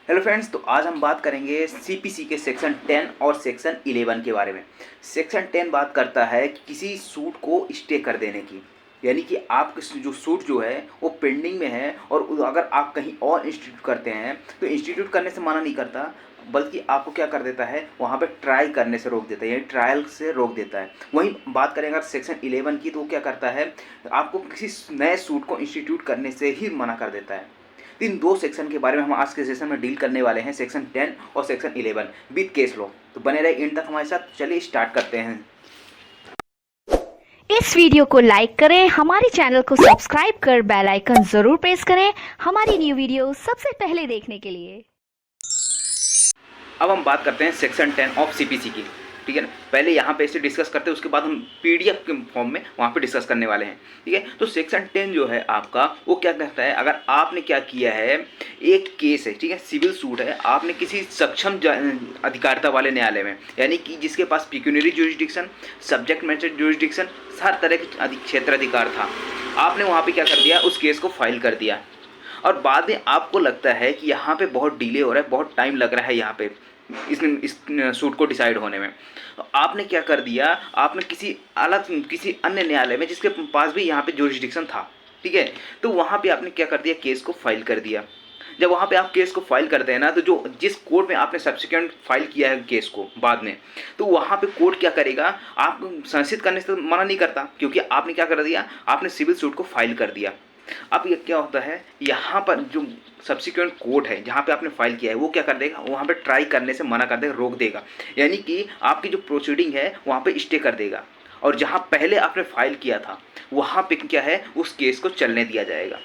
Hello friends, तो आज हम बात करेंगे सीपीसी के सेक्शन 10 और सेक्शन 11 के बारे में। सेक्शन 10 बात करता है कि किसी सूट को स्टे कर देने की, यानी कि आपके जो सूट जो है वो पेंडिंग में है और अगर आप कहीं और इंस्टीट्यूट करते हैं तो इंस्टीट्यूट करने से मना नहीं करता, बल्कि आपको क्या कर देता है, वहाँ पे ट्राई करने से रोक देता है, यानी ट्रायल से रोक देता है। वहीं बात करें अगर सेक्शन 11 की, तो वो क्या करता है, आपको किसी नए सूट को इंस्टीट्यूट करने से ही मना कर देता है। इन दो सेक्शन के बारे में हम आज के सेशन में डील करने वाले हैं, सेक्शन 10 और सेक्शन 11 विद केस लॉ। तो बने रहे एंड तक हमारे साथ। चलिए स्टार्ट करते हैं। इस वीडियो को लाइक करें, हमारे चैनल को सब्सक्राइब कर बेल आइकन जरूर प्रेस करें हमारी न्यू वीडियो सबसे पहले देखने के लिए। अब हम बात करते हैं सेक्शन 10 ऑफ सीपीसी की, ठीक है ना। पहले यहाँ पे इसे डिस्कस करते हैं, उसके बाद हम पीडीएफ के फॉर्म में वहाँ पे डिस्कस करने वाले हैं, ठीक है। तो सेक्शन 10 जो है आपका, वो क्या कहता है, अगर आपने क्या किया है, एक केस है, ठीक है, सिविल सूट है, आपने किसी सक्षम अधिकारिता वाले न्यायालय में, यानी कि जिसके पास pecuniary jurisdiction, subject matter jurisdiction, हर तरह के क्षेत्राधिकार था, आपने वहाँ पर क्या कर दिया, उस केस को फाइल कर दिया। और बाद में आपको लगता है कि यहाँ पे बहुत डिले हो रहा है, बहुत टाइम लग रहा है यहाँ पे इस सूट को डिसाइड होने में, तो आपने क्या कर दिया, आपने किसी अन्य न्यायालय में जिसके पास भी यहाँ पे ज्यूरिसडिक्शन था, ठीक है, तो वहाँ पे आपने क्या कर दिया, केस को फाइल कर दिया। जब वहाँ पे आप केस को फाइल करते हैं ना, तो जो जिस कोर्ट में आपने सब्सिक्वेंट फाइल किया है केस को बाद में, तो वहाँ पे कोर्ट क्या करेगा, आप संशोधित करने से तो मना नहीं करता, क्योंकि आपने क्या कर दिया, आपने सिविल सूट को फाइल कर दिया। अब ये क्या होता है, यहाँ पर जो सब्सिक्वेंट कोर्ट है जहाँ पे आपने फाइल किया है, वो क्या कर देगा, वहाँ पे ट्राई करने से मना कर देगा, रोक देगा, यानी कि आपकी जो प्रोसीडिंग है वहाँ पे स्टे कर देगा, और जहाँ पहले आपने फाइल किया था वहाँ पे क्या है, उस केस को चलने दिया जाएगा।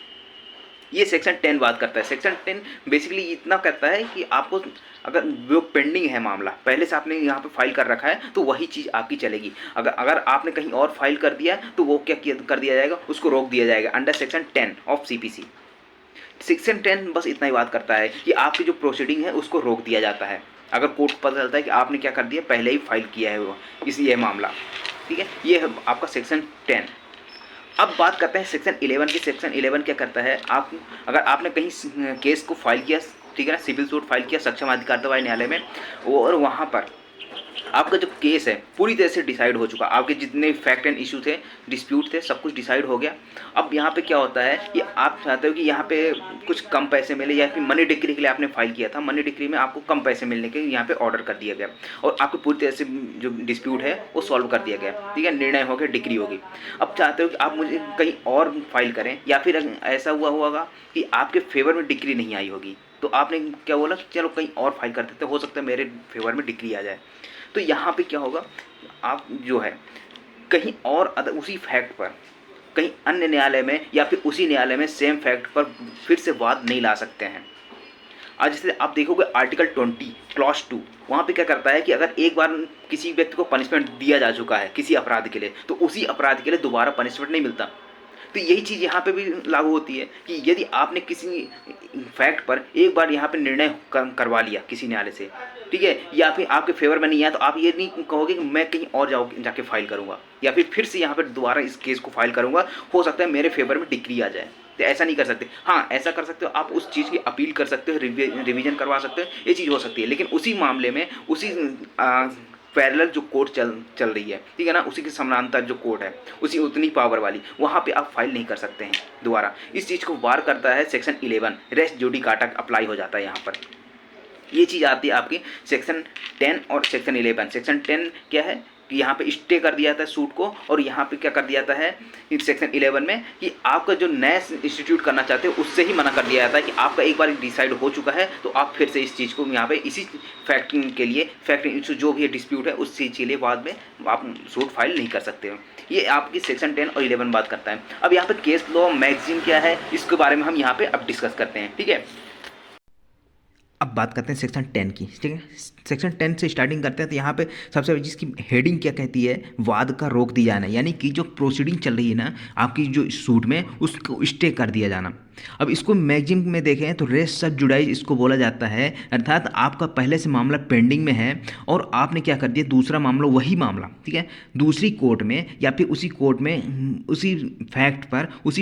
ये सेक्शन 10 बात करता है। सेक्शन 10 बेसिकली इतना कहता है कि आपको अगर वो पेंडिंग है मामला, पहले से आपने यहाँ पे फाइल कर रखा है, तो वही चीज़ आपकी चलेगी। अगर आपने कहीं और फाइल कर दिया तो वो क्या कर दिया जाएगा, उसको रोक दिया जाएगा under section 10 of CPC. Section 10 बस इतना ही बात करता है कि आपकी जो प्रोसीडिंग है उसको रोक दिया जाता है, अगर कोर्ट को पता चलता है कि आपने क्या कर दिया, पहले ही फाइल किया है वो ये मामला, ठीक है। ये है आपका सेक्शन 10। अब बात करते हैं सेक्शन 11 की। सेक्शन 11 क्या करता है, अगर आपने कहीं केस को फाइल किया, ठीक है ना, सिविल सूट फाइल किया सक्षम अधिकारिता वाले न्यायालय में, और वहाँ पर आपका जो केस है पूरी तरह से डिसाइड हो चुका, आपके जितने फैक्ट एंड इशू थे, डिस्प्यूट थे, सब कुछ डिसाइड हो गया। अब यहाँ पे क्या होता है कि आप चाहते हो कि यहाँ पे कुछ कम पैसे मिले, या फिर मनी डिक्री के लिए आपने फाइल किया था, मनी डिक्री में आपको कम पैसे मिलने के यहाँ पे ऑर्डर कर दिया गया, और आपको पूरी तरह से जो डिस्प्यूट है वो सॉल्व कर दिया गया, ठीक है, निर्णय हो गया, डिक्री होगी। अब चाहते हो कि आप मुझे कहीं और फाइल करें, या फिर ऐसा हुआ होगा कि आपके फेवर में डिक्री नहीं आई होगी, तो आपने क्या बोला, चलो कहीं और फाइल कर देते, हो सकता है मेरे फेवर में डिक्री आ जाए। तो यहाँ पे क्या होगा, आप जो है कहीं और उसी फैक्ट पर कहीं अन्य न्यायालय में या फिर उसी न्यायालय में सेम फैक्ट पर फिर से वाद नहीं ला सकते हैं। आज जैसे आप देखोगे आर्टिकल 20 क्लॉज 2, वहाँ पे क्या करता है कि अगर एक बार किसी व्यक्ति को पनिशमेंट दिया जा चुका है किसी अपराध के लिए, तो उसी अपराध के लिए दोबारा पनिशमेंट नहीं मिलता। तो यही चीज़ यहाँ पे भी लागू होती है कि यदि आपने किसी फैक्ट पर एक बार यहाँ पे निर्णय करवा लिया किसी न्यायालय से, ठीक है, या फिर आपके फेवर में नहीं आया, तो आप ये नहीं कहोगे कि मैं कहीं और जाके फाइल करूँगा, या फिर से यहाँ पर दोबारा इस केस को फाइल करूँगा, हो सकता है मेरे फेवर में डिक्री आ जाए। तो ऐसा नहीं कर सकते। हाँ, ऐसा कर सकते हो, आप उस चीज़ की अपील कर सकते हो, रिवीजन करवा सकते हो, ये चीज़ हो सकती है, लेकिन उसी मामले में उसी पैरेलल जो कोर्ट चल रही है, ठीक है ना, उसी के समानांतर जो कोर्ट है, उसी उतनी पावर वाली, वहाँ पे आप फाइल नहीं कर सकते हैं दोबारा। इस चीज़ को वार करता है सेक्शन 11, रेस्ट जुडिकाटा अप्लाई हो जाता है यहाँ पर। ये चीज़ आती है आपकी सेक्शन 10 और सेक्शन 11। सेक्शन 10 क्या है कि यहाँ पे स्टे कर दिया था सूट को, और यहाँ पे क्या कर दिया जाता है सेक्शन 11 में कि आपका जो नया इंस्टीट्यूट करना चाहते हो उससे ही मना कर दिया जाता है कि आपका एक बार डिसाइड हो चुका है, तो आप फिर से इस चीज़ को यहाँ पे इसी फैक्ट के लिए, फैक्ट इशू जो भी डिस्प्यूट है उस चीज़ के लिए बाद में आप सूट फाइल नहीं कर सकते हो। ये आपकी सेक्शन 10 और 11 बात करता है। अब यहाँ पे केस लॉ मैगजीन क्या है, इसके बारे में हम यहाँ पे अब डिस्कस करते हैं, ठीक है। अब बात करते हैं सेक्शन 10 की, ठीक है। सेक्शन 10 से स्टार्टिंग करते हैं, तो यहाँ पे सबसे जिसकी हेडिंग क्या कहती है, वाद का रोक दिया जाना, यानी कि जो प्रोसीडिंग चल रही है ना आपकी जो सूट में, उसको स्टे कर दिया जाना। अब इसको मैगजीन में देखें तो रेस सब जुडाइज इसको बोला जाता है, अर्थात आपका पहले से मामला पेंडिंग में है और आपने क्या कर दिया, दूसरा मामला वही मामला, ठीक है, दूसरी कोर्ट में या फिर उसी कोर्ट में उसी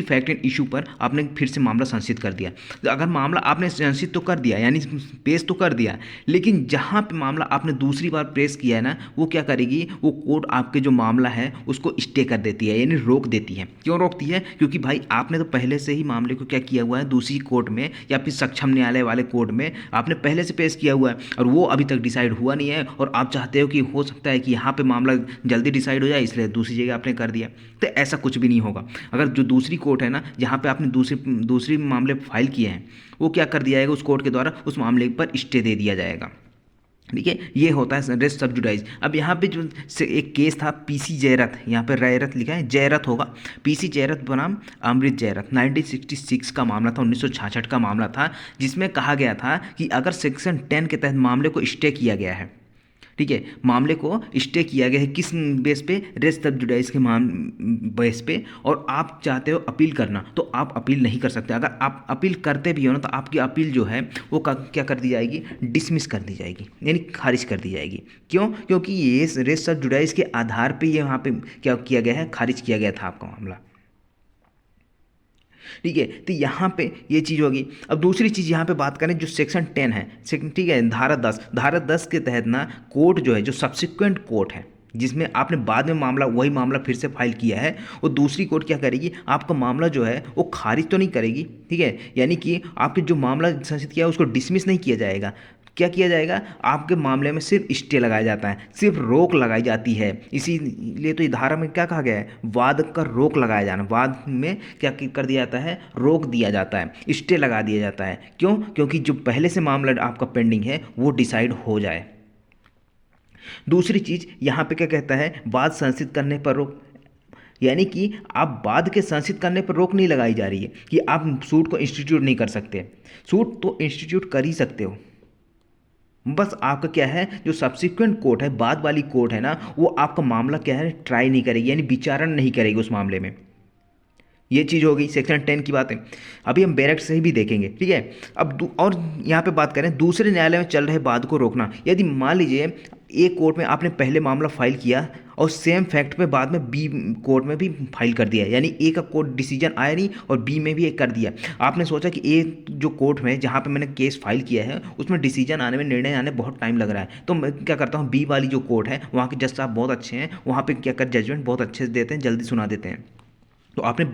फैक्ट एंड इशू पर आपने फिर से मामला संसित कर दिया। तो अगर मामला आपने संसित तो कर दिया, यानी पेश तो कर दिया, लेकिन जहाँ पे मामला आपने दूसरी बार पेश किया है ना, वो क्या करेगी, वो कोर्ट आपके जो मामला है उसको स्टे कर देती है, यानी रोक देती है। क्यों रोकती है? क्योंकि भाई आपने तो पहले से ही मामले को क्या किया हुआ है, दूसरी कोर्ट में या फिर सक्षम न्यायालय वाले कोर्ट में आपने पहले से पेश किया हुआ है और वो अभी तक डिसाइड हुआ नहीं है, और आप चाहते हो कि हो सकता है कि यहाँ पे मामला जल्दी डिसाइड हो जाए, इसलिए दूसरी जगह आपने कर दिया। तो ऐसा कुछ भी नहीं होगा। अगर जो दूसरी कोर्ट है ना, जहाँ पे आपने दूसरी मामले फाइल किए हैं, वो क्या कर दिया जाएगा, उस कोर्ट के द्वारा उस मामले पर स्टे दे दिया जाएगा। ठीक है, ये होता है रेस सब जुडाइज। अब यहाँ पे जो एक केस था पीसी जयरथ, यहाँ पे रयरथ लिखा है, जयरथ होगा, पीसी जयरथ बनाम अमृत जयरथ, 1966 का मामला था, 1966 का मामला था, जिसमें कहा गया था कि अगर सेक्शन 10 के तहत मामले को स्टे किया गया है, ठीक है, मामले को स्टे किया गया है किस बेस पे, रेस सब जुडाइज के बेस पे, और आप चाहते हो अपील करना, तो आप अपील नहीं कर सकते। अगर आप अपील करते भी हो ना, तो आपकी अपील जो है वो क्या कर दी जाएगी, डिसमिस कर दी जाएगी, यानी खारिज कर दी जाएगी। क्यों? क्योंकि ये रेस सब जुडाइज के आधार पे ये वहाँ पे क्या किया गया है, खारिज किया गया था आपका मामला। ठीक है, तो यहाँ पे ये चीज़ होगी। अब दूसरी चीज़ यहाँ पे बात करें, जो सेक्शन 10 है, ठीक है, धारा 10 के तहत ना कोर्ट जो है, जो सब्सिक्वेंट कोर्ट है, जिसमें आपने बाद में मामला वही मामला फिर से फाइल किया है, वो दूसरी कोर्ट क्या करेगी, आपका मामला जो है वो खारिज तो नहीं करेगी, ठीक है, यानी कि आपके जो मामला संसित किया है उसको डिसमिस नहीं किया जाएगा। क्या किया जाएगा, आपके मामले में सिर्फ स्टे लगाया जाता है, सिर्फ रोक लगाई जाती है। इसीलिए तो धारा में क्या कहा गया है, वाद का रोक लगाया जाना, वाद में क्या कर दिया जाता है, रोक दिया जाता है, स्टे लगा दिया जाता है। क्यों? क्योंकि जो पहले से मामला आपका पेंडिंग है वो डिसाइड हो जाए। दूसरी चीज़ यहाँ पे क्या कहता है, वाद संसित करने पर रोक, यानी कि आप वाद के संसित करने पर रोक नहीं लगाई जा रही है कि आप सूट को इंस्टीट्यूट नहीं कर सकते। सूट तो इंस्टीट्यूट कर ही सकते हो, बस आपका क्या है, जो सब्सिक्वेंट कोर्ट है, बाद वाली कोर्ट है ना, वो आपका मामला क्या है, ट्राई नहीं करेगी, यानी विचारण नहीं करेगी उस मामले में। ये चीज़ हो गई सेक्शन 10 की बातें। अभी हम बैरक से ही भी देखेंगे, ठीक है। अब और यहाँ पे बात करें दूसरे न्यायालय में चल रहे वाद को रोकना। यदि मान लीजिए एक कोर्ट में आपने पहले मामला फाइल किया और सेम फैक्ट पे बाद में बी कोर्ट में भी फाइल कर दिया, यानी ए का कोर्ट डिसीजन आया नहीं और बी में भी एक कर दिया। आपने सोचा कि ए जो कोर्ट में जहाँ पे मैंने केस फाइल किया है उसमें डिसीजन आने में, निर्णय आने बहुत टाइम लग रहा है, तो मैं क्या करता हूँ, बी वाली जो कोर्ट है वहाँ के जज साहब बहुत अच्छे हैं, वहाँ पर क्या कर जजमेंट बहुत अच्छे से देते हैं, जल्दी सुना देते हैं, तो आपने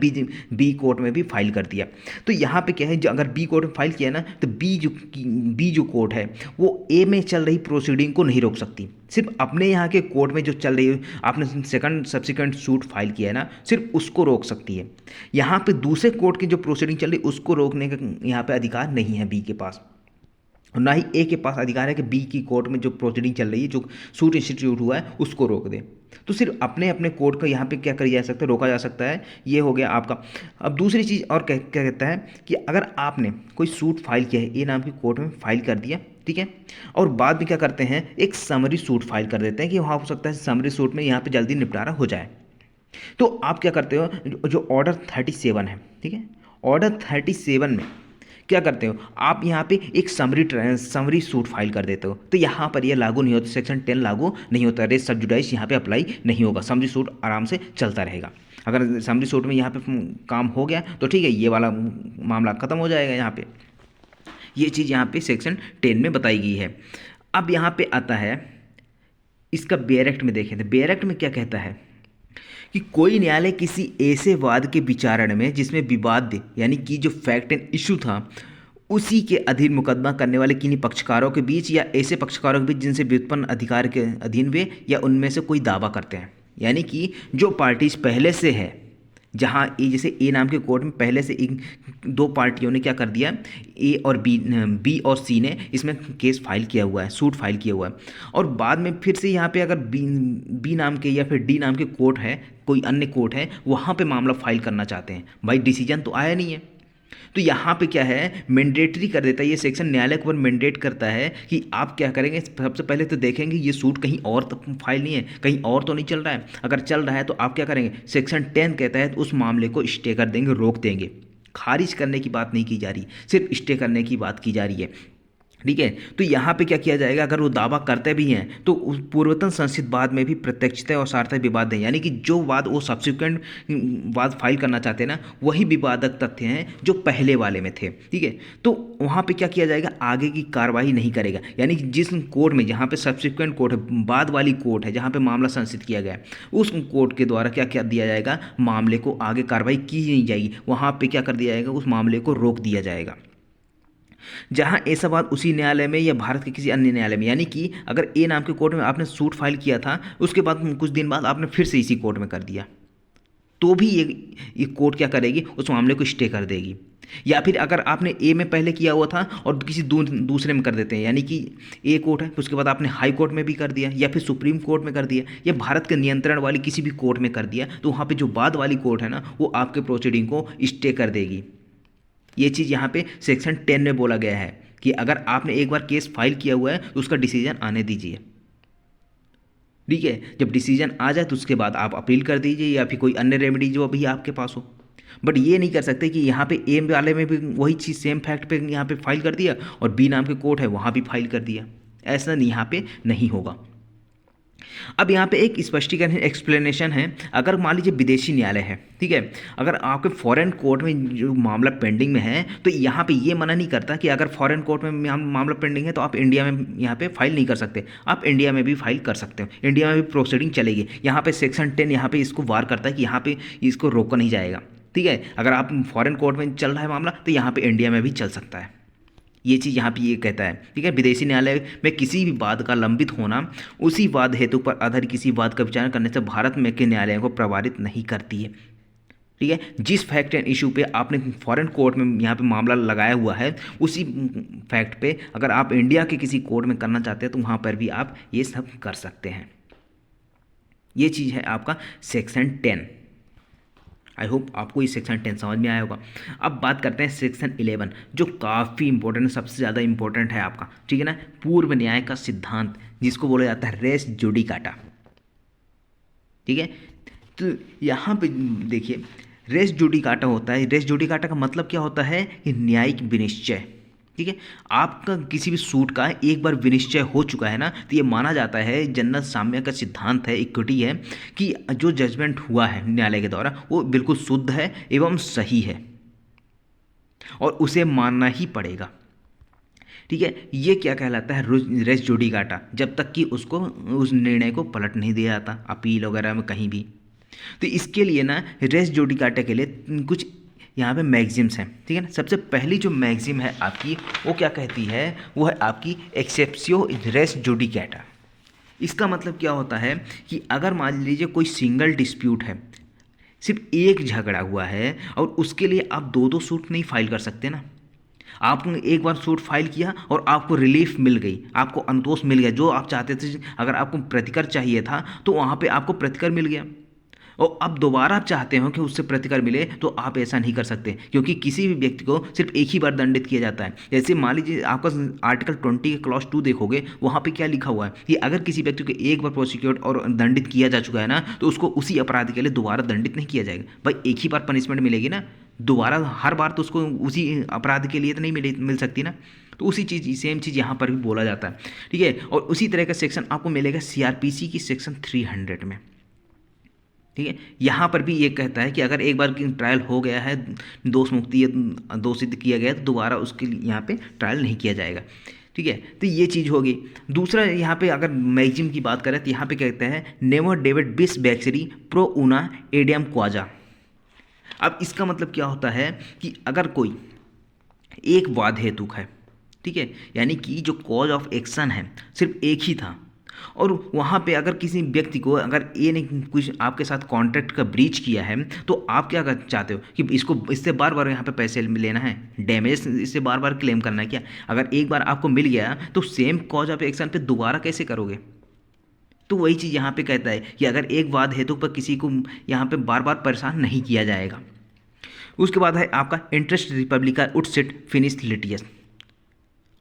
बी कोर्ट में भी फाइल कर दिया। तो यहाँ पे क्या है, अगर बी कोर्ट में फाइल किया ना, तो बी जो कोर्ट है वो ए में चल रही प्रोसीडिंग को नहीं रोक सकती, सिर्फ अपने यहाँ के कोर्ट में जो चल रही है, आपने सेकंड सब्सिक्वेंट सूट फाइल किया है ना, सिर्फ उसको रोक सकती है। यहाँ पे दूसरे कोर्ट की जो प्रोसीडिंग चल रही है उसको रोकने का यहाँ पे अधिकार नहीं है बी के पास, और ना ही ए के पास अधिकार है कि बी की कोर्ट में जो प्रोसीडिंग चल रही है, जो सूट इंस्टीट्यूट हुआ है, उसको रोक दे। तो सिर्फ अपने अपने कोर्ट को यहाँ पे क्या किया जा सकता है, रोका जा सकता है। ये हो गया आपका। अब दूसरी चीज़ और क्या कहता है कि अगर आपने कोई सूट फाइल किया है, ए नाम की कोर्ट में फाइल कर दिया, ठीक है, और बाद में क्या करते हैं, एक समरी सूट फाइल कर देते हैं कि वहाँ हो सकता है समरी सूट में यहाँ पर जल्दी निपटारा हो जाए। तो आप क्या करते हो, जो ऑर्डर 37 है, ठीक है, ऑर्डर 37 में क्या करते हो, आप यहाँ पे एक समरी सूट फाइल कर देते हो, तो यहाँ पर ये लागू नहीं होता, सेक्शन 10 लागू नहीं होता, रेस सब जुडाइस यहाँ पे अप्लाई नहीं होगा, समरी सूट आराम से चलता रहेगा। अगर समरी सूट में यहाँ पे काम हो गया तो ठीक है, ये वाला मामला खत्म हो जाएगा। यहाँ पे ये चीज़ यहाँ पे सेक्शन 10 में बताई गई है। अब यहाँ पे आता है इसका बेयर में देखें, तो बेयर में क्या कहता है कि कोई न्यायालय किसी ऐसे वाद के विचारण में जिसमें विवाद यानी कि जो फैक्ट एंड इशू था उसी के अधीन मुकदमा करने वाले किन्हीं पक्षकारों के बीच या ऐसे पक्षकारों के बीच जिनसे व्युत्पन्न अधिकार के अधीन वे या उनमें से कोई दावा करते हैं, यानी कि जो पार्टीज पहले से है, जहाँ ए जैसे ए नाम के कोर्ट में पहले से एक दो पार्टियों ने क्या कर दिया, ए और बी और सी ने इसमें केस फाइल किया हुआ है, सूट फाइल किया हुआ है, और बाद में फिर से यहाँ पे अगर बी नाम के या फिर डी नाम के कोर्ट है, कोई अन्य कोर्ट है, वहाँ पे मामला फाइल करना चाहते हैं, भाई डिसीजन तो आया नहीं है, तो यहाँ पे क्या है, मैंडेटरी कर देता है ये सेक्शन, न्यायालय को मैंडेट करता है कि आप क्या करेंगे, सबसे पहले तो देखेंगे ये सूट कहीं और तो फाइल नहीं है, कहीं और तो नहीं चल रहा है, अगर चल रहा है तो आप क्या करेंगे, सेक्शन 10 के तहत उस मामले को स्टे कर देंगे, रोक देंगे। खारिज करने की बात नहीं की जा रही, सिर्फ स्टे करने की बात की जा रही है। ठीक है, तो यहाँ पे क्या किया जाएगा, अगर वो दावा करते भी हैं तो उस पूर्वतन संशोधित वाद में भी प्रत्यक्षता और सार्थक विवाद है, यानी कि जो वाद वो सब्सिक्वेंट वाद फाइल करना चाहते हैं ना, वही विवादक तथ्य हैं जो पहले वाले में थे। ठीक है, तो वहाँ पे क्या किया जाएगा, आगे की कार्रवाई नहीं करेगा, यानी कि जिस कोर्ट में, जहाँ पे सब्सिक्वेंट कोर्ट है, बाद वाली कोर्ट है, जहाँ पे मामला संशोधित किया गया है, उस कोर्ट के द्वारा क्या क्या दिया जाएगा, मामले को आगे कार्रवाई की नहीं जाएगी, वहाँ पे क्या कर दिया जाएगा, उस मामले को रोक दिया जाएगा। जहां ऐसा बात उसी न्यायालय में या भारत के किसी अन्य न्यायालय में, यानी कि अगर ए नाम के कोर्ट में आपने सूट फाइल किया था, उसके बाद कुछ दिन बाद आपने फिर से इसी कोर्ट में कर दिया, तो भी ये कोर्ट क्या करेगी, उस मामले को स्टे कर देगी। या फिर अगर आपने ए में पहले किया हुआ था और किसी दूसरे में कर देते हैं, यानी कि ए कोर्ट है, उसके बाद आपने हाई कोर्ट में भी कर दिया या फिर सुप्रीम कोर्ट में कर दिया या भारत के नियंत्रण वाली किसी भी कोर्ट में कर दिया, तो वहाँ पर जो बाद वाली कोर्ट है ना, वो आपके प्रोसीडिंग को स्टे कर देगी। ये चीज़ यहाँ पे सेक्शन 10 में बोला गया है कि अगर आपने एक बार केस फाइल किया हुआ है तो उसका डिसीजन आने दीजिए। ठीक है, जब डिसीजन आ जाए तो उसके बाद आप अपील कर दीजिए या फिर कोई अन्य रेमेडी जो अभी आपके पास हो। बट ये नहीं कर सकते कि यहाँ पे ए वाले में भी वही चीज़ सेम फैक्ट पे यहाँ पे फाइल कर दिया और बी नाम के कोर्ट है वहाँ भी फाइल कर दिया, ऐसा यहाँ पे नहीं होगा। अब यहाँ पे एक स्पष्टीकरण एक्सप्लेनेशन है, अगर मान लीजिए विदेशी न्यायालय है, ठीक है, अगर आपके फॉरेन कोर्ट में जो मामला पेंडिंग में है, तो यहाँ पे ये मना नहीं करता कि अगर फॉरेन कोर्ट में मामला पेंडिंग है तो आप इंडिया में यहाँ पे फाइल नहीं कर सकते, आप इंडिया में भी फाइल कर सकते हो, इंडिया में भी प्रोसीडिंग चलेगी। यहाँ पे सेक्शन 10 यहाँ पे इसको वार करता है कि यहाँ पे इसको रोका नहीं जाएगा। ठीक है, अगर आप फॉरेन कोर्ट में चल रहा है मामला तो यहाँ पे इंडिया में भी चल सकता है, ये चीज़ यहाँ पे ये कहता है। ठीक है, विदेशी न्यायालय में किसी भी वाद का लंबित होना उसी वाद हेतु पर आधारित किसी वाद का विचार करने से भारत में के न्यायालयों को प्रभावित नहीं करती है। ठीक है, जिस फैक्ट एंड इशू पे आपने फॉरेन कोर्ट में यहाँ पे मामला लगाया हुआ है, उसी फैक्ट पे अगर आप इंडिया के किसी कोर्ट में करना चाहते हैं तो वहाँ पर भी आप ये सब कर सकते हैं। ये चीज़ है आपका सेक्शन 10। आई होप आपको ये सेक्शन 10 समझ में आया होगा। अब बात करते हैं सेक्शन 11, जो काफ़ी इंपॉर्टेंट, सबसे ज़्यादा इंपॉर्टेंट है आपका। ठीक है ना, पूर्व न्याय का सिद्धांत, जिसको बोला जाता है रेस जुडिकाटा। ठीक है, तो यहाँ पे देखिए रेस जुडिकाटा होता है। रेस जुडिकाटा का मतलब क्या होता है, कि न्यायिक विनिश्चय। ठीक है, आपका किसी भी सूट का एक बार विनिश्चय हो चुका है ना, तो ये माना जाता है, जनरल साम्य का सिद्धांत है, इक्विटी है, कि जो जजमेंट हुआ है न्यायालय के द्वारा वो बिल्कुल शुद्ध है एवं सही है और उसे मानना ही पड़ेगा। ठीक है, ये क्या कहलाता है, रेस जुडिकाटा, जब तक कि उसको उस निर्णय को पलट नहीं दिया जाता अपील वगैरह में कहीं भी। तो इसके लिए ना रेस जुडिकाटा के लिए कुछ यहाँ पे मैगजिम्स हैं। ठीक है ना, सबसे पहली जो मैगजिम है आपकी, वो क्या कहती है, वो है आपकी एक्सेप्शियो रेस जुडिकाटा। इसका मतलब क्या होता है कि अगर मान लीजिए कोई सिंगल डिस्प्यूट है, सिर्फ एक झगड़ा हुआ है और उसके लिए आप दो सूट नहीं फाइल कर सकते ना। आपने एक बार सूट फाइल किया और आपको रिलीफ मिल गई, आपको अंतोष मिल गया, जो आप चाहते थे, अगर आपको प्रतिकर चाहिए था तो वहाँ पे आपको प्रतिकर मिल गया, और अब दोबारा आप चाहते हो कि उससे प्रतिकर मिले, तो आप ऐसा नहीं कर सकते, क्योंकि किसी भी व्यक्ति को सिर्फ एक ही बार दंडित किया जाता है। जैसे मान लीजिए आपका आर्टिकल 20 के क्लॉज 2 देखोगे, वहाँ पे क्या लिखा हुआ है कि अगर किसी व्यक्ति को एक बार प्रोसिक्यूट और दंडित किया जा चुका है ना, तो उसको उसी अपराध के लिए दोबारा दंडित नहीं किया जाएगा। भाई एक ही बार पनिशमेंट मिलेगी ना, दोबारा हर बार तो उसको उसी अपराध के लिए तो नहीं मिल सकती ना। तो उसी चीज़, सेम चीज़ यहाँ पर भी बोला जाता है। ठीक है, और उसी तरह का सेक्शन आपको मिलेगा CRPC की सेक्शन 300 में। ठीक है, यहाँ पर भी ये कहता है कि अगर एक बार ट्रायल हो गया है, दोष मुक्ति दोष सिद्ध किया गया, तो दोबारा उसके लिए यहाँ पे ट्रायल नहीं किया जाएगा। ठीक है, तो ये चीज़ होगी। दूसरा यहाँ पे अगर मैगजिम की बात करें तो यहाँ पे कहते हैं नेवर डेविड बिस बैक्सरी प्रो उना एडियम क्वाजा। अब इसका मतलब क्या होता है कि अगर कोई एक वाद हेतुक है, ठीक है, यानी कि जो कॉज ऑफ एक्शन है सिर्फ एक ही था, और वहाँ पे अगर किसी व्यक्ति को अगर ए ने कुछ आपके साथ कॉन्ट्रैक्ट का ब्रीच किया है, तो आप क्या कर चाहते हो कि इससे बार बार यहाँ पे पैसे लेना है, डैमेज इससे बार बार क्लेम करना है क्या? अगर एक बार आपको मिल गया तो सेम कॉज ऑफ एक्शन पे दोबारा कैसे करोगे? तो वही चीज़ यहाँ पे कहता है कि अगर एक वाद हेतु पर किसी को यहाँ पे बार बार परेशान नहीं किया जाएगा। उसके बाद है आपका इंटरेस्ट रिपब्लिका उड सिट फिनिश लिटियस।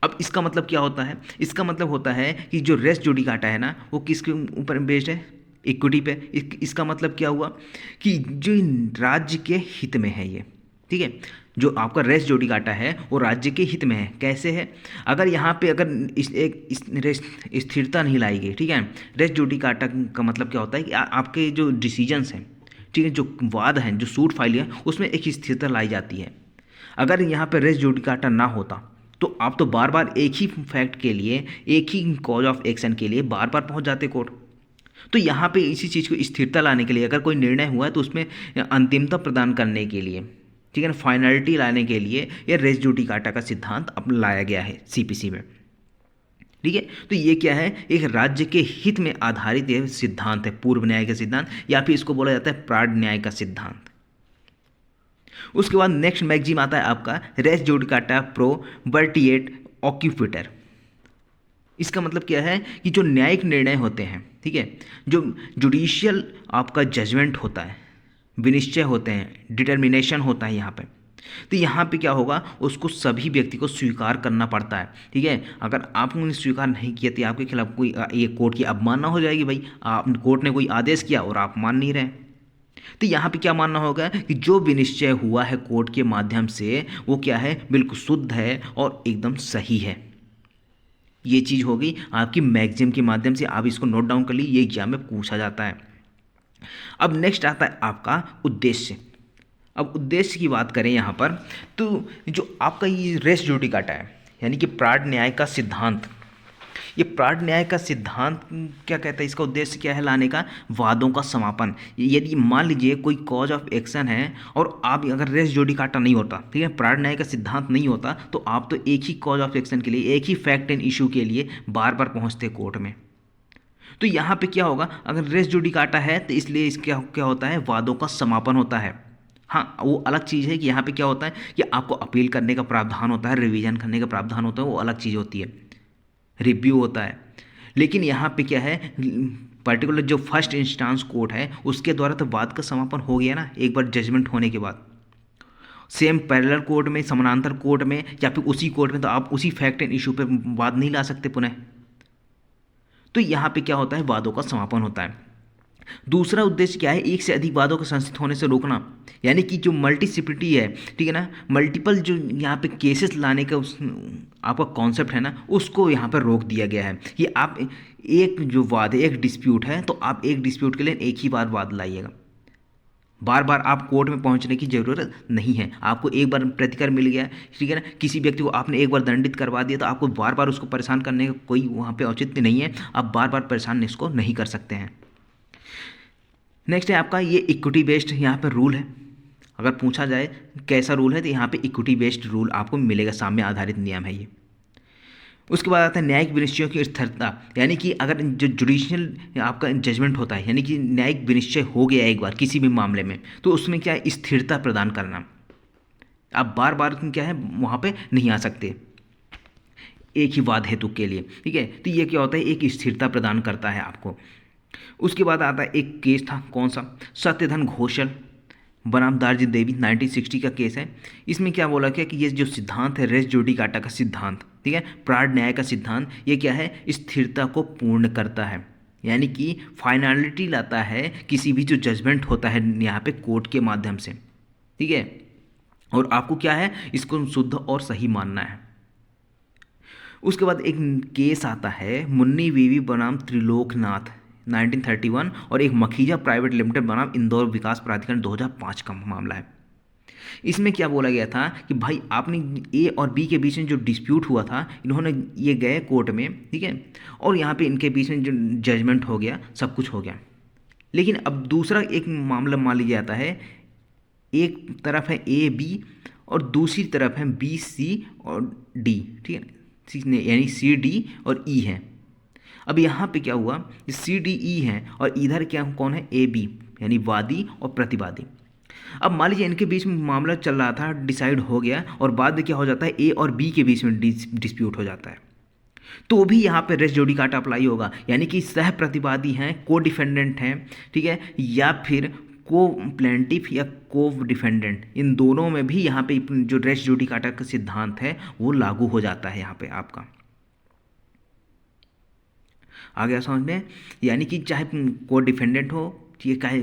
अब इसका मतलब क्या होता है? इसका मतलब होता है कि जो रेस जुडिकाटा है ना, वो किसके ऊपर बेस्ड है? इक्विटी पे। इसका मतलब क्या हुआ कि जो राज्य के हित में है ये, ठीक है, जो आपका रेस जुडिकाटा है वो राज्य के हित में है। कैसे है? अगर यहाँ पे अगर स्थिरता नहीं लाई गई, ठीक है, रेस जुडिकाटा का मतलब क्या होता है कि आपके जो डिसीजंस हैं, ठीक है, जो वाद हैं, जो सूट फाइल है, उसमें एक स्थिरता लाई जाती है। अगर यहाँ पे रेस जुडिकाटा ना होता तो आप तो बार बार एक ही फैक्ट के लिए, एक ही कॉज ऑफ एक्शन के लिए बार बार पहुँच जाते कोर्ट। तो यहाँ पे इसी चीज़ को स्थिरता लाने के लिए, अगर कोई निर्णय हुआ है तो उसमें अंतिमता प्रदान करने के लिए, ठीक है ना, फाइनलिटी लाने के लिए यह रेस जुडिकाटा का सिद्धांत अब लाया गया है सीपीसी में। ठीक है, तो ये क्या है? एक राज्य के हित में आधारित यह सिद्धांत है, पूर्व न्याय का सिद्धांत, या फिर इसको बोला जाता है प्राड न्याय का सिद्धांत। उसके बाद नेक्स्ट मैगजीम आता है आपका रेस जुडिकाटा प्रो वर्टिएट ऑक्यूपिटर। इसका मतलब क्या है कि जो न्यायिक निर्णय होते हैं, ठीक है, जो जुडिशियल आपका जजमेंट होता है, विनिश्चय होते हैं, डिटर्मिनेशन होता है यहाँ पे, तो यहाँ पे क्या होगा, उसको सभी व्यक्ति को स्वीकार करना पड़ता है। ठीक है, अगर आपने स्वीकार नहीं किया तो आपके खिलाफ कोई ये कोर्ट की अवमानना हो जाएगी। भाई आप कोर्ट ने कोई आदेश किया और आप मान नहीं रहे, तो यहाँ पे क्या मानना होगा कि जो विनिश्चय हुआ है कोर्ट के माध्यम से वो क्या है, बिल्कुल शुद्ध है और एकदम सही है। ये चीज़ होगी आपकी मैगजीम के माध्यम से, आप इसको नोट डाउन कर ली, ये एग्जाम में पूछा जाता है। अब नेक्स्ट आता है आपका उद्देश्य। अब उद्देश्य की बात करें यहाँ पर, तो जो आपका ये रेस जुडिकाटा है, यानी कि प्राड न्याय का सिद्धांत, ये प्राड न्याय का सिद्धांत क्या कहता है, इसका उद्देश्य क्या है, लाने का वादों का समापन। यदि मान लीजिए कोई कॉज ऑफ एक्शन है और आप अगर रेस जुडिकाटा नहीं होता, ठीक है, प्राड न्याय का सिद्धांत नहीं होता, तो आप तो एक ही कॉज ऑफ एक्शन के लिए, एक ही फैक्ट एंड इशू के लिए बार बार पहुंचते कोर्ट में। तो यहाँ पे क्या होगा, अगर रेस जुडिकाटा है तो इसलिए इसका क्या होता है, वादों का समापन होता है। हाँ, वो अलग चीज़ है कि यहाँ पे क्या होता है कि आपको अपील करने का प्रावधान होता है, रिवीजन करने का प्रावधान होता है, वो अलग चीज़ होती है, रिव्यू होता है। लेकिन यहाँ पे क्या है, पर्टिकुलर जो फर्स्ट इंस्टांस कोर्ट है उसके द्वारा तो वाद का समापन हो गया ना, एक बार जजमेंट होने के बाद। सेम पैरेलल कोर्ट में, समानांतर कोर्ट में या फिर उसी कोर्ट में तो आप उसी फैक्ट एंड इशू पे वाद नहीं ला सकते पुनः। तो यहाँ पे क्या होता है, वादों का समापन होता है। दूसरा उद्देश्य क्या है, एक से अधिक वादों के संस्थित होने से रोकना, यानी कि जो मल्टीसिपिलिटी है, ठीक है ना, मल्टीपल जो यहाँ पे केसेस लाने का उस आपका कॉन्सेप्ट है ना, उसको यहाँ पर रोक दिया गया है कि आप एक जो वाद है, एक डिस्प्यूट है, तो आप एक डिस्प्यूट के लिए एक ही बार वाद लाइएगा, बार बार आप कोर्ट में पहुंचने की ज़रूरत नहीं है। आपको एक बार प्रतिकर मिल गया, ठीक है ना, किसी व्यक्ति को आपने एक बार दंडित करवा दिया तो आपको बार बार उसको परेशान करने का कोई वहाँ पे औचित्य नहीं है, आप बार बार परेशान इसको नहीं कर सकते हैं। नेक्स्ट है आपका ये इक्विटी बेस्ड यहाँ पर रूल है। अगर पूछा जाए कैसा रूल है तो यहाँ पे इक्विटी बेस्ड रूल आपको मिलेगा, साम्य आधारित नियम है ये। उसके बाद आता है न्यायिक विनिश्चयों की स्थिरता, यानी कि अगर जो जुडिशियल आपका जजमेंट होता है, यानी कि न्यायिक विनिश्चय हो गया एक बार किसी भी मामले में, तो उसमें क्या है, स्थिरता प्रदान करना। आप बार बार क्या है वहाँ पे नहीं आ सकते एक ही वाद हेतु के लिए, ठीक है, तो ये क्या होता है, एक स्थिरता प्रदान करता है आपको। उसके बाद आता है एक केस था, कौन सा, सत्यधन घोषल बनाम दार्जिलिंग देवी 1960 का केस है। इसमें क्या बोला गया कि ये जो सिद्धांत है रेस जुडिकाटा का सिद्धांत, ठीक है, प्राड न्याय का सिद्धांत, ये क्या है, स्थिरता को पूर्ण करता है, यानी कि फाइनलिटी लाता है किसी भी जो जजमेंट होता है यहाँ पे कोर्ट के माध्यम से, ठीक है, और आपको क्या है, इसको शुद्ध और सही मानना है। उसके बाद एक केस आता है मुन्नी बीवी बनाम त्रिलोकनाथ 1931 और एक मखीजा प्राइवेट लिमिटेड बनाम इंदौर विकास प्राधिकरण 2005 का मामला है। इसमें क्या बोला गया था कि भाई आपने ए और बी के बीच में जो डिस्प्यूट हुआ था, इन्होंने ये गए कोर्ट में, ठीक है, और यहाँ पे इनके बीच में जो जजमेंट हो गया, सब कुछ हो गया। लेकिन अब दूसरा एक मामला मान लिया जाता है, एक तरफ है ए बी और दूसरी तरफ है बी सी और डी, ठीक है, यानी सी डी और ई है। अब यहाँ पे क्या हुआ, सी डी ई है और इधर क्या कौन है, ए बी, यानी वादी और प्रतिवादी। अब मान लीजिए इनके बीच में मामला चल रहा था, डिसाइड हो गया और बाद में क्या हो जाता है, ए और बी के बीच में डिस्प्यूट हो जाता है, तो भी यहाँ पे रेस जुडिकाटा अप्लाई होगा, यानी कि सह प्रतिवादी हैं, को डिफेंडेंट हैं, ठीक है, या फिर को प्लेंटिफ या को डिफेंडेंट, इन दोनों में भी यहाँ पे जो रेस जुडिकाटा का सिद्धांत है वो लागू हो जाता है यहाँ पे आपका। आ गया समझ में, यानी कि चाहे को डिफेंडेंट हो, ठीक है,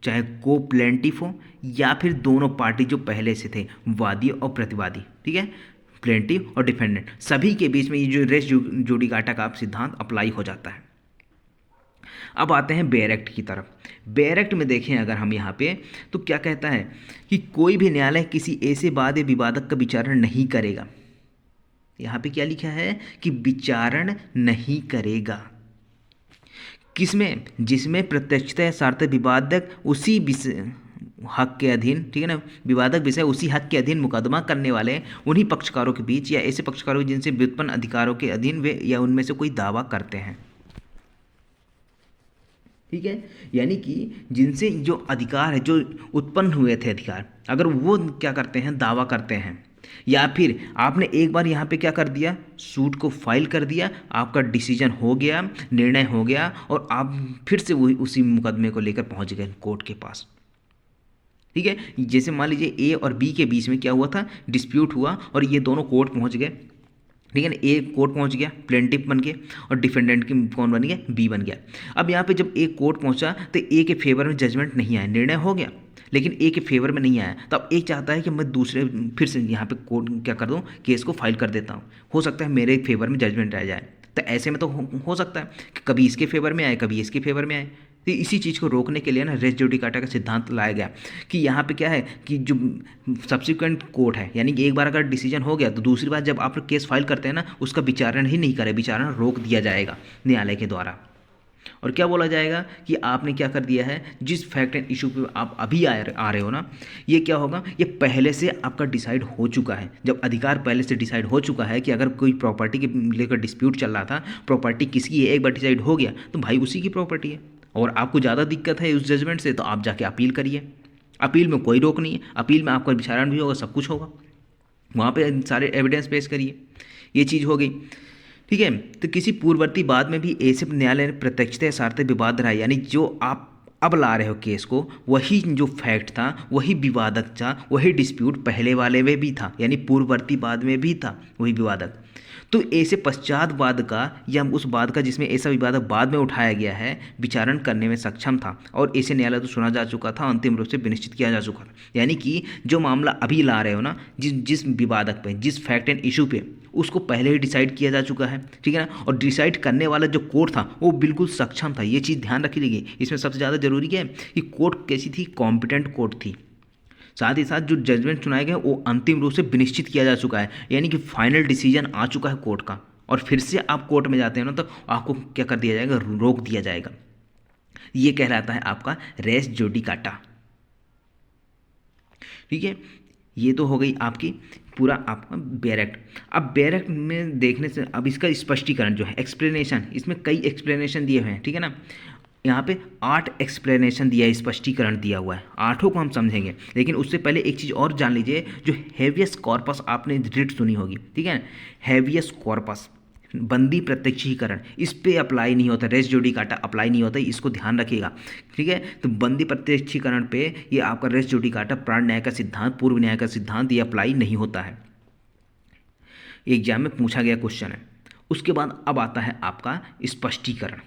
चाहे को प्लेंटिफ हो या फिर दोनों पार्टी जो पहले से थे, वादी और प्रतिवादी, ठीक है, प्लेंटिफ और डिफेंडेंट, सभी के बीच में ये जो रेस जुडिकाटा का सिद्धांत अप्लाई हो जाता है। अब आते हैं बेयर एक्ट की तरफ। बेयर एक्ट में देखें अगर हम यहाँ पे, तो क्या कहता है कि कोई भी न्यायालय किसी ऐसे वाद या विवादक का विचारण नहीं करेगा। यहाँ पे क्या लिखा है कि विचारण नहीं करेगा। किसमें? जिसमें प्रत्यक्षतः या सार्थक विवादक उसी विषय हक के अधीन, ठीक है ना, विवादक विषय उसी हक के अधीन मुकदमा करने वाले उन्हीं पक्षकारों के बीच या ऐसे पक्षकारों जिनसे व्युत्पन्न अधिकारों के अधीन वे या उनमें से कोई दावा करते हैं, ठीक है, यानी कि जिनसे जो अधिकार है, जो उत्पन्न हुए थे अधिकार, अगर वो क्या करते हैं, दावा करते हैं, या फिर आपने एक बार यहाँ पे क्या कर दिया, सूट को फाइल कर दिया, आपका डिसीजन हो गया, निर्णय हो गया, और आप फिर से वही उसी मुकदमे को लेकर पहुँच गए कोर्ट के पास, ठीक है। जैसे मान लीजिए ए और बी के बीच में क्या हुआ था, डिस्प्यूट हुआ और ये दोनों कोर्ट पहुँच गए, ठीक है ना, ए कोर्ट पहुंच गया, प्लेंटिफ बन गए, और डिफेंडेंट की कौन बन गया, बी बन गया। अब यहाँ पे जब ए कोर्ट पहुंचा तो ए के फेवर में जजमेंट नहीं आया, निर्णय हो गया लेकिन ए के फेवर में नहीं आया, तो अब ए चाहता है कि मैं दूसरे फिर से यहाँ पे कोर्ट क्या कर दूँ, केस को फाइल कर देता हूँ, हो सकता है मेरे फेवर में जजमेंट आ जाए। तो ऐसे में तो हो सकता है कि कभी इसके फेवर में आए, कभी इसके फेवर में आए। तो इसी चीज़ को रोकने के लिए ना रेस जुडिकाटा का सिद्धांत लाया गया कि यहाँ पे क्या है कि जो सब्सिक्वेंट कोर्ट है, यानी कि एक बार अगर डिसीजन हो गया तो दूसरी बार जब आप केस फाइल करते हैं ना, उसका विचारण ही नहीं करे, विचारण रोक दिया जाएगा न्यायालय के द्वारा। और क्या बोला जाएगा कि आपने क्या कर दिया है, जिस फैक्ट एंड इशू पे आप अभी आ रहे हो ना, ये क्या होगा, ये पहले से आपका डिसाइड हो चुका है। जब अधिकार पहले से डिसाइड हो चुका है कि अगर कोई प्रॉपर्टी के लेकर डिस्प्यूट चल रहा था, प्रॉपर्टी किसकी है, एक बार डिसाइड हो गया तो भाई उसी की प्रॉपर्टी है, और आपको ज़्यादा दिक्कत है उस जजमेंट से तो आप जाके अपील करिए। अपील में कोई रोक नहीं है, अपील में आपका विचारण भी होगा, सब कुछ होगा, वहाँ पे सारे एविडेंस पेश करिए। ये चीज़ हो गई, ठीक है। तो किसी पूर्ववर्ती बाद में भी ऐसे न्यायालय ने प्रत्यक्षतः सार्थक विवाद रहा, यानी जो आप अब ला रहे हो केस को, वही जो फैक्ट था, वही विवादक था, वही डिस्प्यूट पहले वाले में भी था, यानी पूर्ववर्ती बाद में भी था वही विवादक। तो ऐसे पश्चात वाद का या उस वाद का जिसमें ऐसा विवादक बाद में उठाया गया है, विचारण करने में सक्षम था, और ऐसे न्यायालय तो सुना जा चुका था, अंतिम रूप से विनिश्चित किया जा चुका था। यानी कि जो मामला अभी ला रहे हो ना, जिस विवादक पे, जिस फैक्ट एंड इशू पे, उसको पहले ही डिसाइड किया जा चुका है, ठीक है ना, और डिसाइड करने वाला जो कोर्ट था वो बिल्कुल सक्षम था। ये चीज़ ध्यान रखी गई। इसमें सबसे ज़्यादा जरूरी क्या है कि कोर्ट कैसी थी, कॉम्पिटेंट कोर्ट थी। साथ ही साथ जो जजमेंट सुनाए गए वो अंतिम रूप से विनिश्चित किया जा चुका है, यानी कि फाइनल डिसीजन आ चुका है कोर्ट का, और फिर से आप कोर्ट में जाते हैं ना तो आपको क्या कर दिया जाएगा, रोक दिया जाएगा। ये कहलाता है आपका रेस जुडिकाटा, ठीक है। ये तो हो गई आपकी पूरा आपका बेयर एक्ट। अब बेयर एक्ट में देखने से अब इसका स्पष्टीकरण जो है, एक्सप्लेनेशन, इसमें कई एक्सप्लेनेशन दिए हुए हैं, ठीक है ना। यहाँ पे 8 एक्सप्लेनेशन दिया है, स्पष्टीकरण दिया हुआ है, 8 को हम समझेंगे। लेकिन उससे पहले एक चीज़ और जान लीजिए, जो हेवियस कॉर्पस आपने रिट सुनी होगी, ठीक है, हेवियस कॉर्पस, बंदी प्रत्यक्षीकरण, इस पे अप्लाई नहीं होता, रेस जुडिकाटा अप्लाई नहीं होता, इसको ध्यान रखिएगा, ठीक है। तो बंदी प्रत्यक्षीकरण पे ये आपका रेस जुडिकाटा, प्राण न्याय का सिद्धांत, पूर्व न्याय का सिद्धांत, ये अप्लाई नहीं होता है। एग्जाम में पूछा गया क्वेश्चन है। उसके बाद अब आता है आपका स्पष्टीकरण।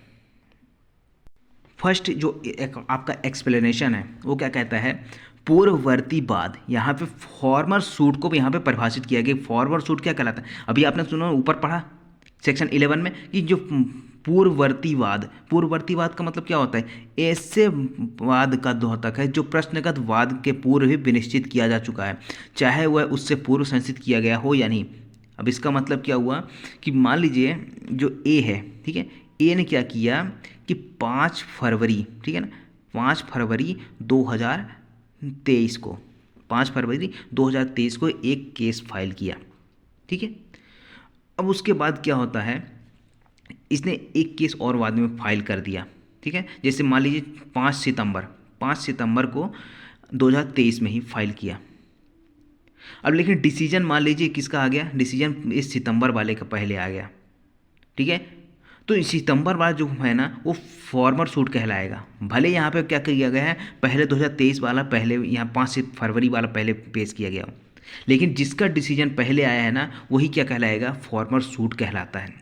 फर्स्ट जो आपका एक्सप्लेनेशन है वो क्या कहता है, पूर्ववर्ती वाद, यहाँ पे फॉर्मर सूट को भी यहाँ पे परिभाषित किया गया। फॉर्मर सूट क्या कहलाता है, अभी आपने सुना ऊपर पढ़ा सेक्शन 11 में कि जो पूर्ववर्ती वाद, पूर्ववर्ती वाद का मतलब क्या होता है, ऐसे वाद का द्योतक है जो प्रश्नगत वाद के पूर्व ही विनिश्चित किया जा चुका है, चाहे वह उससे पूर्व संचित किया गया हो या नहीं। अब इसका मतलब क्या हुआ कि मान लीजिए जो ए है, ठीक है, ए ने क्या किया कि 5 फरवरी, ठीक है ना, 5 फरवरी 2023 को, 5 फरवरी 2023 को एक केस फाइल किया, ठीक है। अब उसके बाद क्या होता है, इसने एक केस और बाद में फाइल कर दिया, ठीक है। जैसे मान लीजिए 5 सितंबर को 2023 में ही फाइल किया। अब लेकिन डिसीजन मान लीजिए किसका आ गया, डिसीजन इस सितंबर वाले का पहले आ गया, ठीक है। तो सितंबर वाला जो है ना वो फॉर्मर सूट कहलाएगा। भले यहाँ पे क्या किया गया है, पहले 2023 वाला पहले, यहाँ 5 फरवरी वाला पहले पेश किया गया हो, लेकिन जिसका डिसीजन पहले आया है ना वही क्या कहलाएगा, फॉर्मर सूट कहलाता है।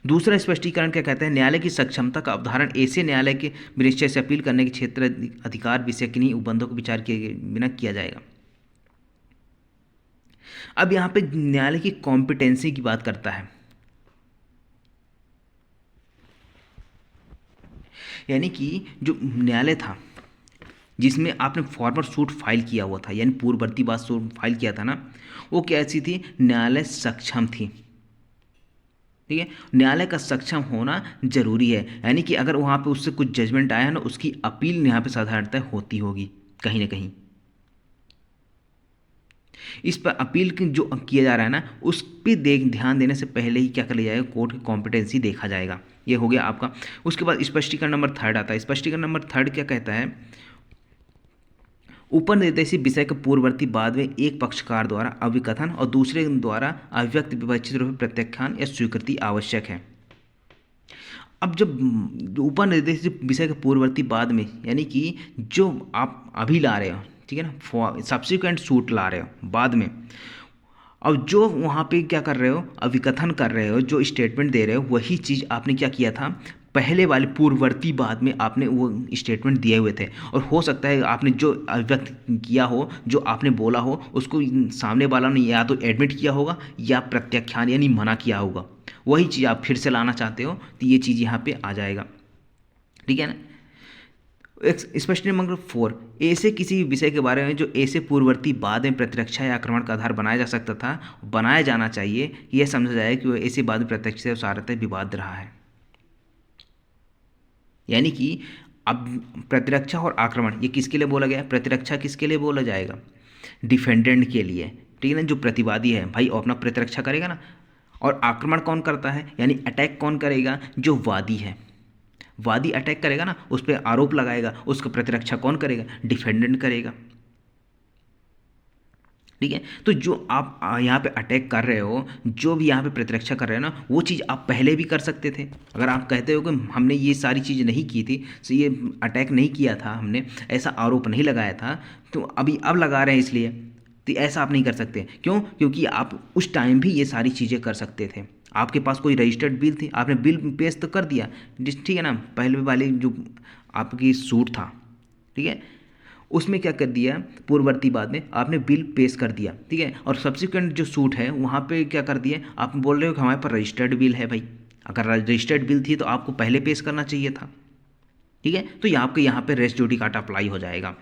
दूसरा स्पष्टीकरण क्या कहता है, न्यायालय की सक्षमता का अवधारण ऐसे न्यायालय के निश्चय से अपील करने के क्षेत्र अधिकार विषय किन्हीं उपबंधों को विचार किए बिना किया जाएगा। अब यहाँ पे न्यायालय की कॉम्पिटेंसी की बात करता है, यानी कि जो न्यायालय था जिसमें आपने फॉर्मर सूट फाइल किया हुआ था, यानी पूर्ववर्ती बात सूट फाइल किया था ना, वो कैसी थी, न्यायालय सक्षम थी। ठीक है, न्यायालय का सक्षम होना जरूरी है, यानी कि अगर वहाँ पे उससे कुछ जजमेंट आया ना, उसकी अपील यहाँ पे साधारणतः होती होगी कहीं ना कहीं। इस पर अपील जो किया जा रहा है ना, उस पर ध्यान देने से पहले ही क्या कर लिया जाएगा, कोर्ट की कॉम्पिटेंसी देखा जाएगा। ये हो गया आपका। उसके बाद स्पष्टीकरण नंबर 3 आता है। स्पष्टीकरण नंबर 3 क्या कहता है, ऊपर निर्देशित विषय के पूर्ववर्ती बाद में एक पक्षकार द्वारा अभिकथन और दूसरे द्वारा अभिव्यक्त विवक्षित रूप में प्रत्याख्यान या स्वीकृति आवश्यक है। अब जब ऊपर निर्देशित विषय के पूर्ववर्ती बाद में, यानी कि जो आप अभी ला रहे हो, ठीक है ना, सब्सिक्वेंट सूट ला रहे हो बाद में, अब जो वहाँ पे क्या कर रहे हो, अभिकथन कर रहे हो, जो स्टेटमेंट दे रहे हो, वही चीज़ आपने क्या किया था, पहले वाले पूर्ववर्ती बाद में आपने वो स्टेटमेंट दिए हुए थे। और हो सकता है आपने जो अभिव्यक्त किया हो, जो आपने बोला हो, उसको सामने वाला ने या तो एडमिट किया होगा या प्रत्याख्यान यानी मना किया होगा। वही चीज़ आप फिर से लाना चाहते हो तो ये चीज़ यहाँ पे आ जाएगा। ठीक है ना। स्पष्टीकरण नंबर 4, ऐसे किसी विषय के बारे में जो ऐसे पूर्ववर्ती बाद में प्रतिरक्षा या आक्रमण का आधार बनाया जा सकता था, बनाया जाना चाहिए, यह समझा जाए कि वह ऐसे बाद में प्रत्यक्ष से सारतः विवाद रहा है। यानी कि अब प्रतिरक्षा और आक्रमण ये किसके लिए बोला गया है, प्रतिरक्षा किसके लिए बोला जाएगा, डिफेंडेंट के लिए। ठीक है ना, जो प्रतिवादी है भाई वो अपना प्रतिरक्षा करेगा ना, और आक्रमण कौन करता है, यानी अटैक कौन करेगा, जो वादी है। वादी अटैक करेगा ना, उस पर आरोप लगाएगा, उसका प्रतिरक्षा कौन करेगा, डिफेंडेंट करेगा। ठीक है, तो जो आप यहाँ पे अटैक कर रहे हो, जो भी यहाँ पे प्रतिरक्षा कर रहे हो ना, वो चीज़ आप पहले भी कर सकते थे। अगर आप कहते हो कि हमने ये सारी चीज़ नहीं की थी, तो ये अटैक नहीं किया था, हमने ऐसा आरोप नहीं लगाया था, तो अब लगा रहे हैं इसलिए, तो ऐसा आप नहीं कर सकते। क्यों, क्योंकि आप उस टाइम भी ये सारी चीज़ें कर सकते थे। आपके पास कोई रजिस्टर्ड बिल थी, आपने बिल पेश तो कर दिया, ठीक है ना, पहले वाले जो आपकी सूट था, ठीक है, उसमें क्या कर दिया, पूर्ववर्ती बाद में आपने बिल पेश कर दिया। ठीक है, और सब्सिक्वेंट जो सूट है वहाँ पे क्या कर दिया, आप बोल रहे हो कि हमारे पास रजिस्टर्ड बिल है। भाई अगर रजिस्टर्ड बिल थी तो आपको पहले पेश करना चाहिए था। ठीक है, तो ये आपके यहाँ पे रेस जुडिकाटा अप्लाई हो जाएगा।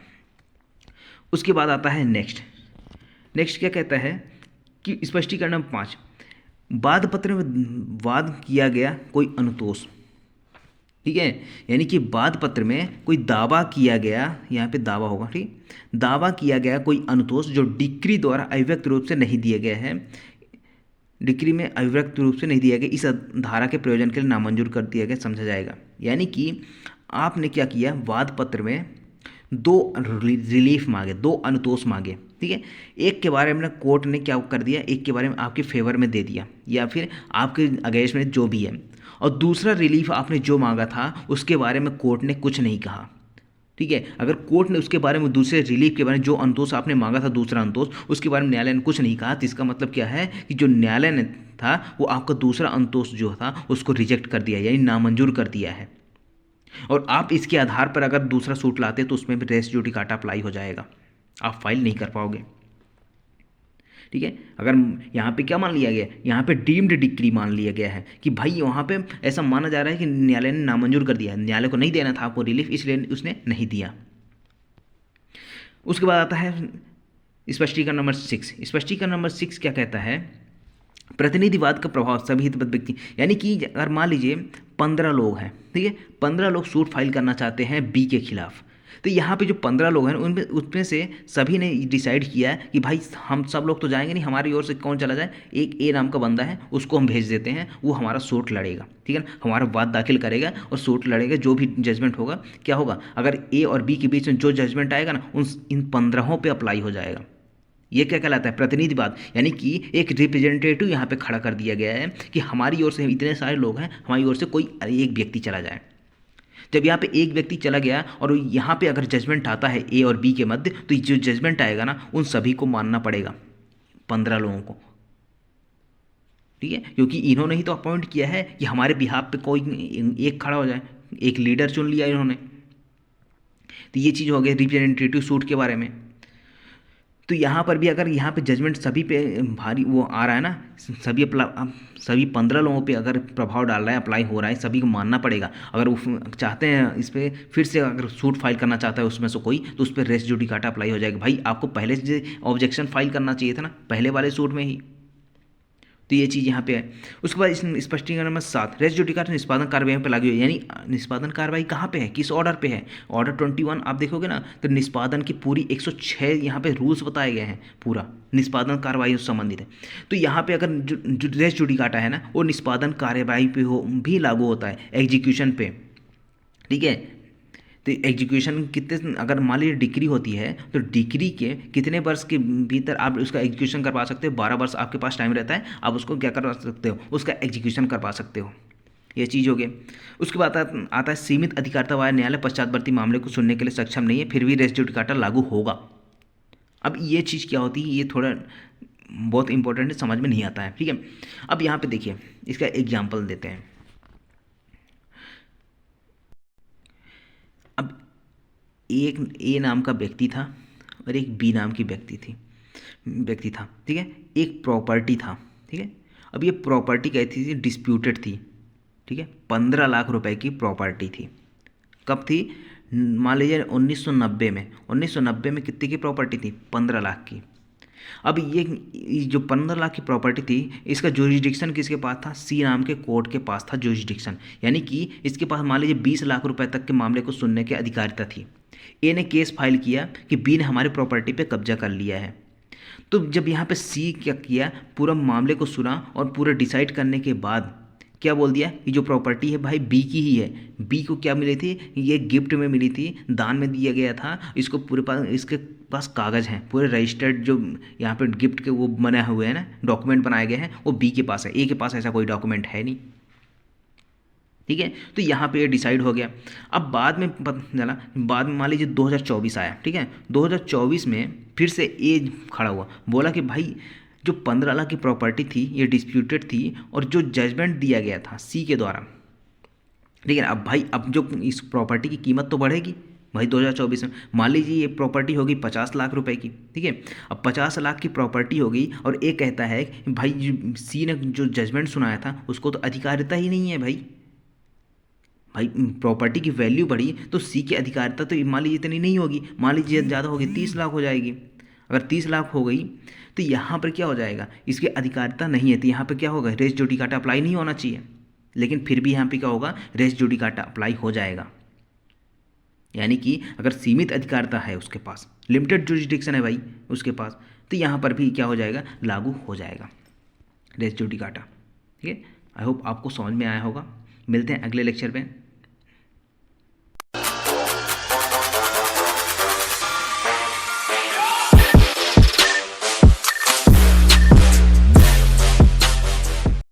उसके बाद आता है नेक्स्ट क्या कहता है कि स्पष्टीकरण नंबर 5, वाद पत्र में वाद किया गया कोई अनुतोष। ठीक है, यानी कि वाद पत्र में कोई दावा किया गया, यहाँ पे दावा होगा, ठीक, दावा किया गया कोई अनुतोष जो डिक्री द्वारा अभिव्यक्त रूप से नहीं दिया गया है, डिक्री में अभिव्यक्त रूप से नहीं दिया गया, इस धारा के प्रयोजन के लिए नामंजूर कर दिया गया, समझा जाएगा। यानी कि आपने क्या किया, वाद पत्र में 2 रिलीफ मांगे, 2 अनुतोष मांगे। ठीक है, एक के बारे में कोर्ट ने क्या कर दिया, एक के बारे में आपके फेवर में दे दिया या फिर आपके अगेंस्ट में जो भी है, और दूसरा रिलीफ आपने जो मांगा था उसके बारे में कोर्ट ने कुछ नहीं कहा। ठीक है, अगर कोर्ट ने उसके बारे में, दूसरे रिलीफ के बारे में, जो अनुतोष आपने मांगा था दूसरा अनुतोष, उसके बारे में न्यायालय ने कुछ नहीं कहा, तो इसका मतलब क्या है कि जो न्यायालय ने था वो आपका दूसरा अनुतोष जो था उसको रिजेक्ट कर दिया, यानी नामंजूर कर दिया है। और आप इसके आधार पर अगर दूसरा सूट लाते तो उसमें भी रेस जुडिकाटा अप्लाई हो जाएगा, आप फाइल नहीं कर पाओगे। ठीक है, अगर यहाँ पे क्या मान लिया गया, यहाँ पे डीम्ड डिक्री मान लिया गया है कि भाई वहाँ पे ऐसा माना जा रहा है कि न्यायालय ने नामंजूर कर दिया है, न्यायालय को नहीं देना था आपको रिलीफ, इसलिए उसने नहीं दिया। उसके बाद आता है स्पष्टीकरण नंबर 6। स्पष्टीकरण नंबर 6 क्या कहता है, प्रतिनिधिवाद का प्रभाव सभी हितबद्ध व्यक्ति, यानी कि अगर मान लीजिए 15 लोग हैं, ठीक है, 15 लोग सूट फाइल करना चाहते हैं बी के खिलाफ, तो यहाँ पे जो 15 लोग हैं उनमें से सभी ने डिसाइड किया है कि भाई हम सब लोग तो जाएंगे नहीं, हमारी ओर से कौन चला जाए, एक ए नाम का बंदा है उसको हम भेज देते हैं, वो हमारा सूट लड़ेगा। ठीक है ना, हमारा वाद दाखिल करेगा और सूट लड़ेगा, जो भी जजमेंट होगा क्या होगा, अगर ए और बी के बीच में जो जजमेंट आएगा ना इन 15 पे अप्लाई हो जाएगा। ये क्या कहलाता है, प्रतिनिधिवाद, यानी कि एक रिप्रेजेंटेटिव यहाँ पे खड़ा कर दिया गया है कि हमारी ओर से इतने सारे लोग हैं, हमारी ओर से कोई एक व्यक्ति चला जाए। जब यहाँ पे एक व्यक्ति चला गया और यहाँ पे अगर जजमेंट आता है ए और बी के मध्य, तो जो जजमेंट आएगा ना उन सभी को मानना पड़ेगा, 15 लोगों को। ठीक है, क्योंकि इन्होंने ही तो अपॉइंट किया है कि हमारे बिहाफ पे कोई एक खड़ा हो जाए, एक लीडर चुन लिया इन्होंने। तो ये चीज़ हो गई रिप्रेजेंटेटिव सूट के बारे में। तो यहाँ पर भी अगर यहाँ पे जजमेंट सभी पे भारी वो आ रहा है ना, सभी 15 लोगों पे अगर प्रभाव डाल रहा है, अप्लाई हो रहा है, सभी को मानना पड़ेगा। अगर वो चाहते हैं इस पर फिर से अगर सूट फाइल करना चाहता है उसमें से कोई, तो उस पर रेस जुडिकाटा अप्लाई हो जाएगा। भाई आपको पहले से ऑब्जेक्शन फाइल करना चाहिए था ना, पहले वाले सूट में ही। तो ये चीज़ यहाँ पे है। उसके बाद स्पष्टीकरण नंबर 7, रेस जुडिकाटा निष्पादन कार्रवाई पर लागू है, यानी निष्पादन कार्रवाई कहाँ पे है, किस ऑर्डर पे है। ऑर्डर 21 आप देखोगे ना, तो निष्पादन की पूरी 106 यहाँ पे रूल्स बताए गए हैं, पूरा निष्पादन कार्रवाई से संबंधित है। तो यहाँ पे अगर जो रेस जुडिकाटा है ना, वो निष्पादन कार्रवाई पे हो भी लागू होता है, एग्जीक्यूशन पे। ठीक है, तो एग्जीक्यूशन कितने, अगर मान लीजिए डिग्री होती है तो डिग्री के कितने वर्ष के भीतर आप उसका एग्जीक्यूशन करवा सकते हो। 12 वर्ष आपके पास टाइम रहता है, आप उसको क्या करवा सकते हो, उसका एग्जीक्यूशन करवा सकते हो। ये चीज़ हो गई। उसके बाद आता है सीमित अधिकारिता वाला न्यायालय पश्चातवर्ती मामले को सुनने के लिए सक्षम नहीं है, फिर भी रेस जुडिकाटा लागू होगा। अब ये चीज़ क्या होती है, ये थोड़ा बहुत इंपॉर्टेंट है, समझ में नहीं आता है। ठीक है, अब यहाँ पे देखिए इसका एग्जाम्पल देते हैं। अब एक ए नाम का व्यक्ति था और एक बी नाम की व्यक्ति था। ठीक है, एक प्रॉपर्टी था। ठीक है, अब ये प्रॉपर्टी कैसी थी, डिस्प्यूटेड थी। ठीक है, 15 लाख रुपए की प्रॉपर्टी थी। कब थी, मान लीजिए 1990 में। 1990 में कितने की प्रॉपर्टी थी, 15 लाख की। अब ये जो 15 लाख की प्रॉपर्टी थी, इसका जुरिस्डिक्शन किसके पास था, सी नाम के कोर्ट के पास था जुरिस्डिक्शन। यानी कि इसके पास मान लीजिए 20 लाख रुपए तक के मामले को सुनने की अधिकारिता थी। ए ने केस फाइल किया कि बी ने हमारी प्रॉपर्टी पे कब्जा कर लिया है। तो जब यहाँ पे सी क्या किया, पूरा मामले को सुना और पूरा डिसाइड करने के बाद क्या बोल दिया, ये जो प्रॉपर्टी है भाई बी की ही है। बी को क्या मिली थी, ये गिफ्ट में मिली थी, दान में दिया गया था। इसको पूरे पास, इसके पास कागज़ हैं पूरे रजिस्टर्ड, जो यहाँ पे गिफ्ट के वो बने हुए हैं ना, डॉक्यूमेंट बनाए गए हैं, वो बी के पास है। ए के पास ऐसा कोई डॉक्यूमेंट है नहीं। ठीक है, तो यहाँ पे ये डिसाइड हो गया। अब बाद में पता चला, बाद में मान लीजिए 2024 आया। ठीक है, 2024 में फिर से ए खड़ा हुआ, बोला कि भाई जो 15 लाख की प्रॉपर्टी थी ये डिस्प्यूटेड थी, और जो जजमेंट दिया गया था सी के द्वारा। ठीक है, अब भाई अब जो इस प्रॉपर्टी की कीमत तो बढ़ेगी भाई। 2024 में मान लीजिए ये प्रॉपर्टी होगी 50 लाख रुपए की। ठीक है, अब 50 लाख की प्रॉपर्टी होगी और ए कहता है कि भाई सी ने जो जजमेंट सुनाया था उसको तो अधिकारिता ही नहीं है। भाई प्रॉपर्टी की वैल्यू बढ़ी तो सी की अधिकारिता तो मान लीजिए इतनी नहीं होगी, मान लीजिए ज़्यादा होगी, 30 लाख हो जाएगी। अगर 30 लाख हो गई तो यहाँ पर क्या हो जाएगा, इसकी अधिकारिता नहीं है, तो यहाँ पर क्या होगा, रेस जुडिकाटा अप्लाई नहीं होना चाहिए। लेकिन फिर भी यहाँ पे क्या होगा, रेस जुडिकाटा अप्लाई हो जाएगा। यानी कि अगर सीमित अधिकारिता है उसके पास, लिमिटेड जुरिस्डिक्शन है भाई उसके पास, तो यहाँ पर भी क्या हो जाएगा, लागू हो जाएगा रेस जुडिकाटा। ठीक है, आई होप आपको समझ में आया होगा। मिलते हैं अगले लेक्चर में।